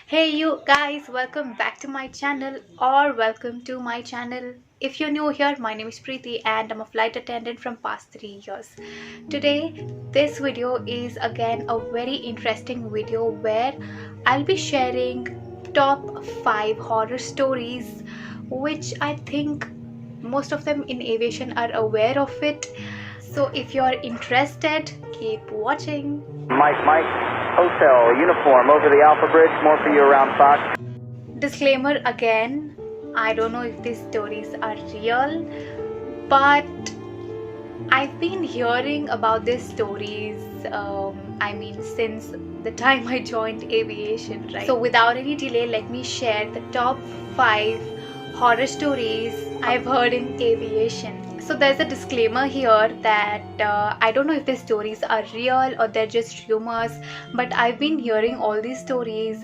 Hey you guys, welcome back to my channel or welcome to my channel. If you're new here, my name is Preeti and I'm a flight attendant from past 3 years. Today, this video is again a very interesting video where I'll be sharing top 5 horror stories which I think most of them in aviation are aware of it. So if you're interested, keep watching. Mike, Hotel, uniform, over the Alpha Bridge, more for you around Fox. Disclaimer again, I don't know if these stories are real, but I've been hearing about these stories, since the time I joined aviation, right? So without any delay, let me share the top 5 horror stories I've heard in aviation. So there's a disclaimer here that I don't know if these stories are real or they're just rumors, but I've been hearing all these stories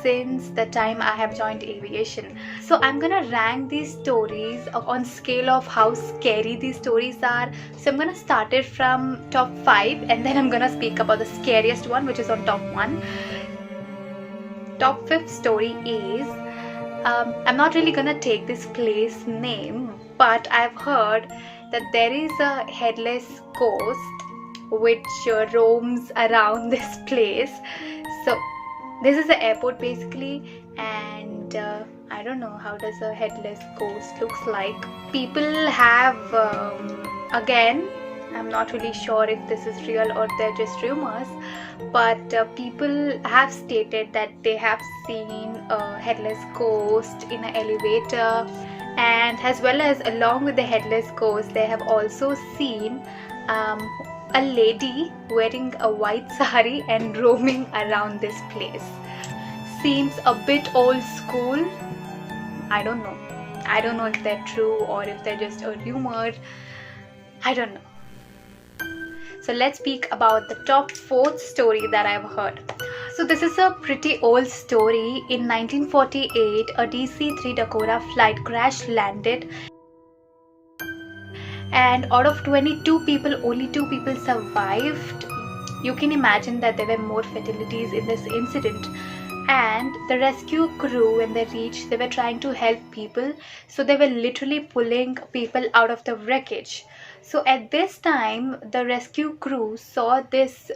since the time I have joined aviation. So I'm gonna rank these stories on scale of how scary these stories are. So I'm gonna start it from top 5 and then I'm gonna speak about the scariest one, which is on top 1. Top 5th story is I'm not really gonna take this place name, but I've heard that there is a headless coast which roams around this place. So this is the airport basically, and I don't know how does a headless coast looks like. People have again, I'm not really sure if this is real or they're just rumors, but people have stated that they have seen a headless ghost in an elevator, and as well as along with the headless ghost they have also seen a lady wearing a white sari and roaming around this place. Seems a bit old school. I don't know if they're true or if they're just a rumor. I don't know. So let's speak about the top 4th story that I've heard. So this is a pretty old story. In 1948, a DC-3 Dakota flight crash landed, and out of 22 people, only 2 people survived. You can imagine that there were more fatalities in this incident. And the rescue crew, when they reached, they were trying to help people. So they were literally pulling people out of the wreckage. So at this time, the rescue crew saw this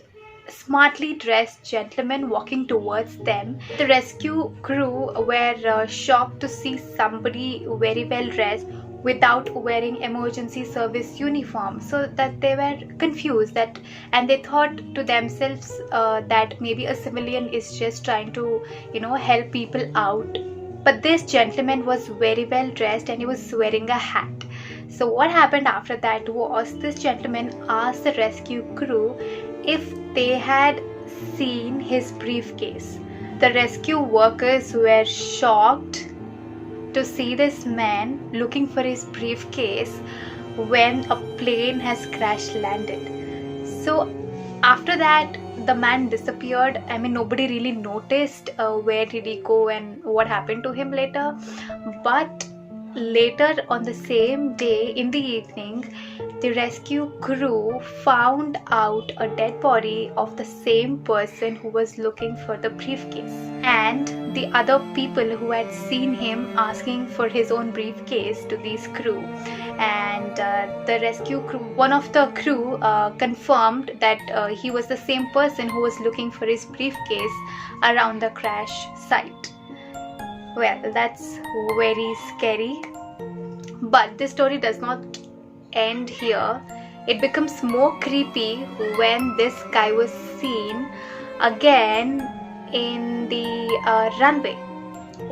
smartly dressed gentleman walking towards them. The rescue crew were shocked to see somebody very well dressed without wearing emergency service uniform, so that they were confused and they thought to themselves that maybe a civilian is just trying to help people out. But this gentleman was very well dressed and he was wearing a hat. So what happened after that was this gentleman asked the rescue crew if they had seen his briefcase. The rescue workers were shocked to see this man looking for his briefcase when a plane has crash landed. So after that, the man disappeared. I mean, nobody really noticed where did he go and what happened to him later. But later on the same day in the evening, the rescue crew found out a dead body of the same person who was looking for the briefcase, and the other people who had seen him asking for his own briefcase to these crew. And the rescue crew, one of the crew confirmed that he was the same person who was looking for his briefcase around the crash site. Well, that's very scary. But this story does not end here. It becomes more creepy when this guy was seen again in the runway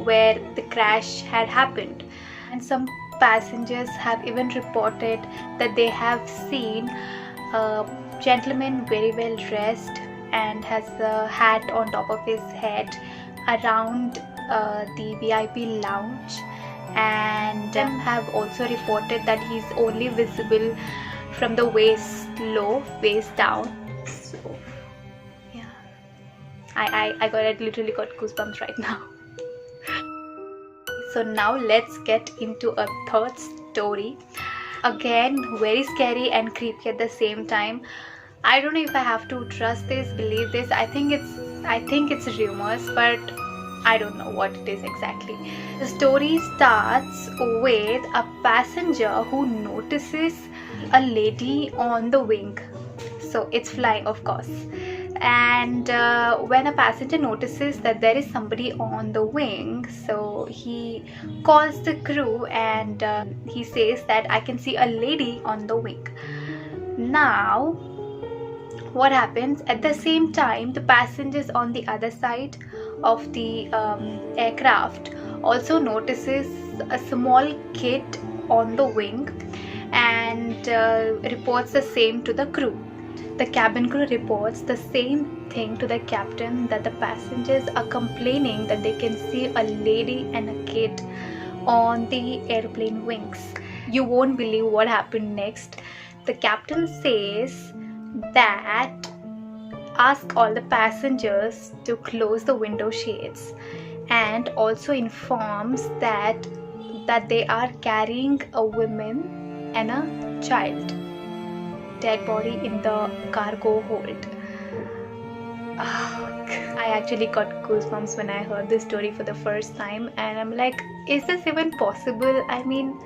where the crash had happened. And some passengers have even reported that they have seen a gentleman very well dressed and has a hat on top of his head around the VIP lounge, and have also reported that he's only visible from the waist down. So yeah, I literally got goosebumps right now. So now let's get into a 3rd story. Again, very scary and creepy at the same time. I don't know if I have to trust this, believe this. I think it's rumors, but I don't know what it is exactly. The story starts with a passenger who notices a lady on the wing. So it's flying, of course. And when a passenger notices that there is somebody on the wing, so he calls the crew and he says that I can see a lady on the wing. Now what happens, at the same time the passengers on the other side of the aircraft also notices a small kid on the wing and reports the same to the crew. The cabin crew reports the same thing to the captain, that the passengers are complaining that they can see a lady and a kid on the airplane wings. You won't believe what happened next. The captain says that ask all the passengers to close the window shades, and also informs that they are carrying a woman and a child, dead body in the cargo hold. I actually got goosebumps when I heard this story for the first time, and I'm like, is this even possible? I mean,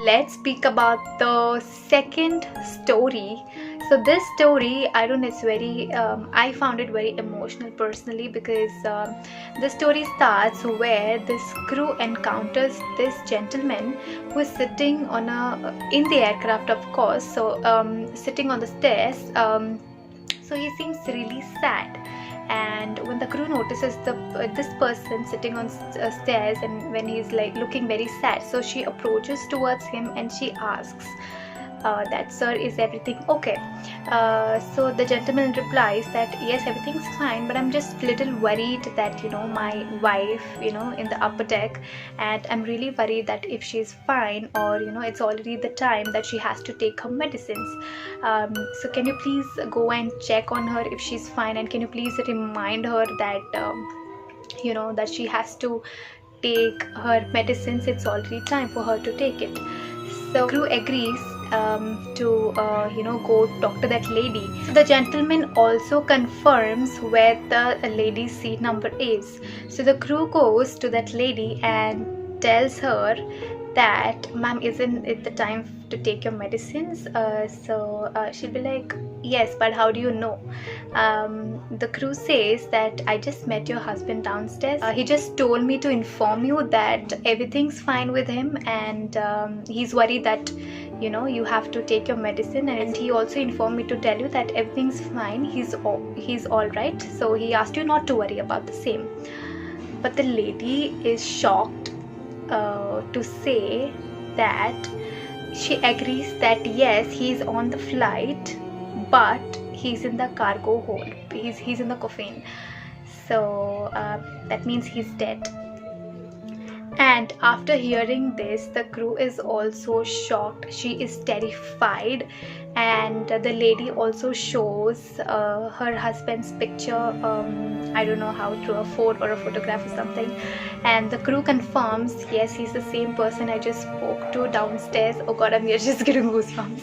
let's speak about the second story. So this story, I don't know, it's very I found it very emotional personally, because the story starts where this crew encounters this gentleman who is sitting on in the aircraft, of course, so sitting on the stairs. So he seems really sad, and when the crew notices this person sitting on stairs, and when he's like looking very sad, so she approaches towards him and she asks that, sir, is everything okay? So the gentleman replies that yes, everything's fine, but I'm just a little worried that, you know, my wife, you know, in the upper deck, and I'm really worried that if she's fine, or, you know, it's already the time that she has to take her medicines. So can you please go and check on her if she's fine, and can you please remind her that you know, that she has to take her medicines, it's already time for her to take it. So crew agrees to you know, go talk to that lady. The gentleman also confirms where the lady's seat number is. So the crew goes to that lady and tells her that, ma'am, isn't it the time to take your medicines? So she'll be like, yes, but how do you know? The crew says that I just met your husband downstairs. He just told me to inform you that everything's fine with him, and he's worried that, you know, you have to take your medicine, and he also informed me to tell you that everything's fine, he's all right, so he asked you not to worry about the same. But the lady is shocked to say that she agrees that yes, he's on the flight, but he's in the cargo hold, he's in the coffin, so that means he's dead. And after hearing this, the crew is also shocked. She is terrified, and the lady also shows her husband's picture, I don't know how, through a phone or a photograph or something, and the crew confirms, yes, he's the same person I just spoke to downstairs. Oh god, I'm just getting goosebumps.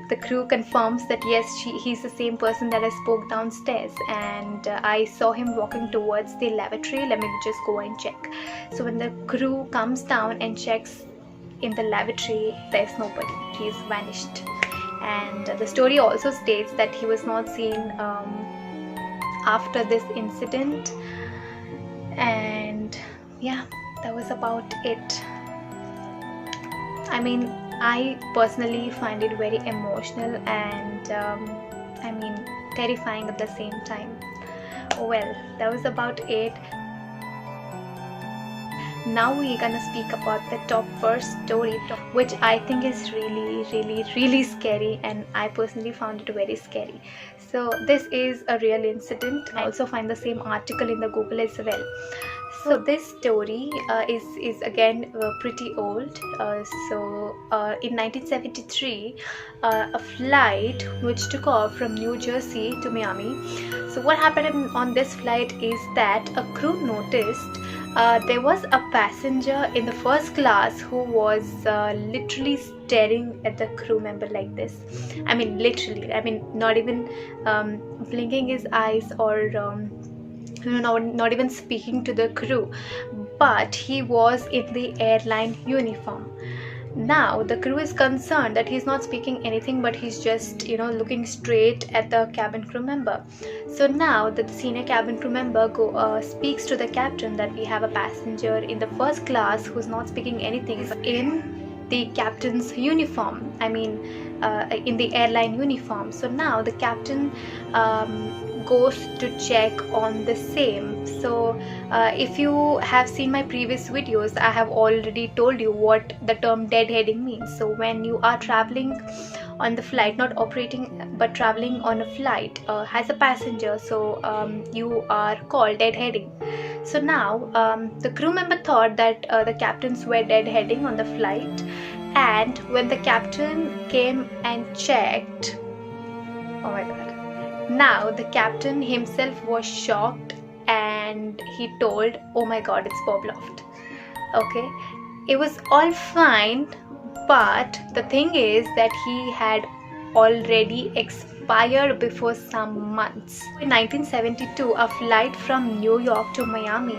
The crew confirms that yes, he's the same person that I spoke downstairs, and I saw him walking towards the lavatory. Let me just go and check. So when the crew comes down and checks in the lavatory, there's nobody. He's vanished. And the story also states that he was not seen after this incident. And yeah, that was about it. I mean, I personally find it very emotional and I mean, terrifying at the same time. Well, that was about it. Now we're gonna speak about the top first story, which I think is really scary, and I personally found it very scary. So this is a real incident. I also find the same article in the Google as well. So this story is again pretty old. In 1973, a flight which took off from New Jersey to Miami. So what happened on this flight is that a crew noticed there was a passenger in the first class who was literally staring at the crew member like this. I mean, literally. I mean, not even blinking his eyes or not even speaking to the crew, but he was in the airline uniform. Now the crew is concerned that he's not speaking anything, but he's just looking straight at the cabin crew member. So now the senior cabin crew member speaks to the captain that we have a passenger in the first class who's not speaking anything in the captain's uniform, in the airline uniform. So now the captain goes to check on the same. So if you have seen my previous videos, I have already told you what the term deadheading means. So when you are traveling on the flight, not operating but traveling on a flight as a passenger, so you are called deadheading. So now the crew member thought that the captains were deadheading on the flight, and when the captain came and checked, oh my god, now the captain himself was shocked and he told, oh my god, it's Bob Loft. Okay, it was all fine, but the thing is that he had already expired before some months. In 1972, a flight from New York to Miami,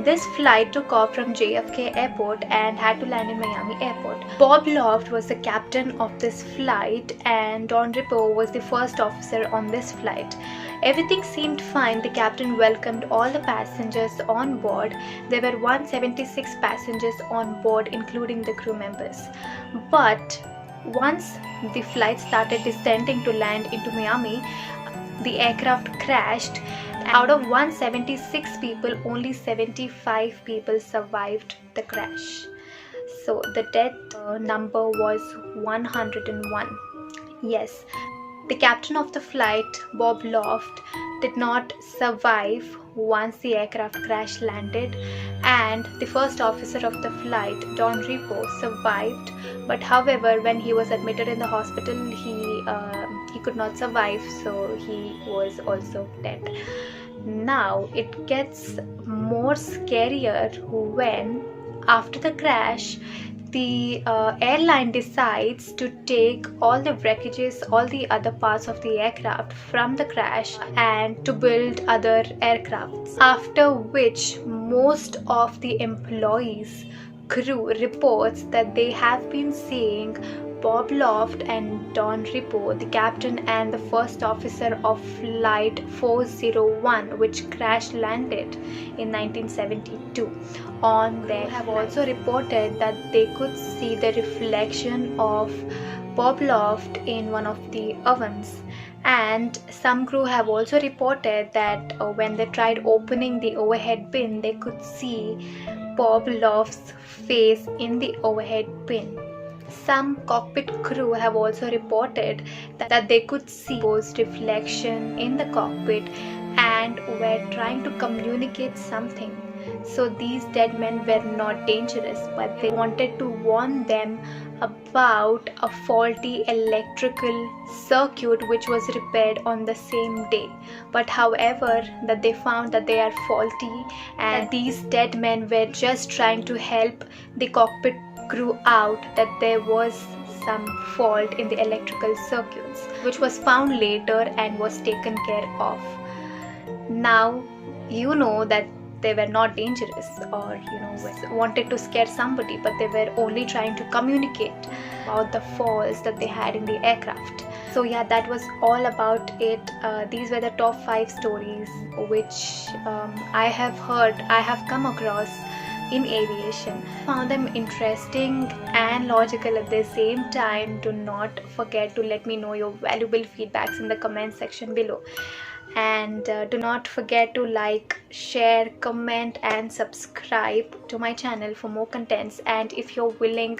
this flight took off from JFK Airport and had to land in Miami Airport. Bob Loft was the captain of this flight and Don Ripo was the first officer on this flight. Everything seemed fine. The captain welcomed all the passengers on board. There were 176 passengers on board, including the crew members. But once the flight started descending to land into Miami, the aircraft crashed. Out of 176 people, only 75 people survived the crash. So the death number was 101. Yes, the captain of the flight, Bob Loft, did not survive once the aircraft crash landed, and the first officer of the flight, Don Ripo, survived. But however, when he was admitted in the hospital, he could not survive, so he was also dead. Now it gets more scarier when, after the crash, the airline decides to take all the wreckages, all the other parts of the aircraft from the crash and to build other aircrafts. After which, most of the employees, crew reports that they have been seeing Bob Loft and Don Ripo, the captain and the first officer of Flight 401, which crash landed in 1972, on their flight. Have also reported that they could see the reflection of Bob Loft in one of the ovens. And some crew have also reported that when they tried opening the overhead bin, they could see Bob Loft's face in the overhead bin. Some cockpit crew have also reported that they could see Bo's reflection in the cockpit and were trying to communicate something. So these dead men were not dangerous, but they wanted to warn them about a faulty electrical circuit which was repaired on the same day. But however, that they found that they are faulty, and these dead men were just trying to help the cockpit crew out that there was some fault in the electrical circuits, which was found later and was taken care of. Now you know that they were not dangerous or wanted to scare somebody, but they were only trying to communicate about the faults that they had in the aircraft. So yeah, that was all about it. These were the top 5 stories which I have come across in aviation. Found them interesting and logical at the same time. Do not forget to let me know your valuable feedbacks in the comment section below. And do not forget to like, share, comment and subscribe to my channel for more contents. And if you're willing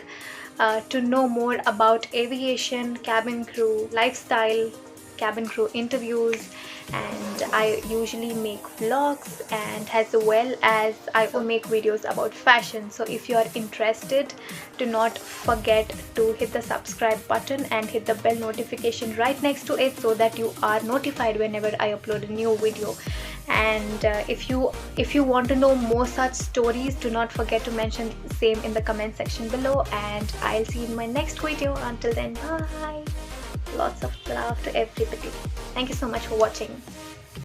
to know more about aviation, cabin crew lifestyle, cabin crew interviews, and I usually make vlogs, and as well as I will make videos about fashion. So if you are interested, do not forget to hit the subscribe button and hit the bell notification right next to it so that you are notified whenever I upload a new video. And if you want to know more such stories, do not forget to mention the same in the comment section below, and I'll see you in my next video. Until then, bye. Lots of love to everybody. Thank you so much for watching.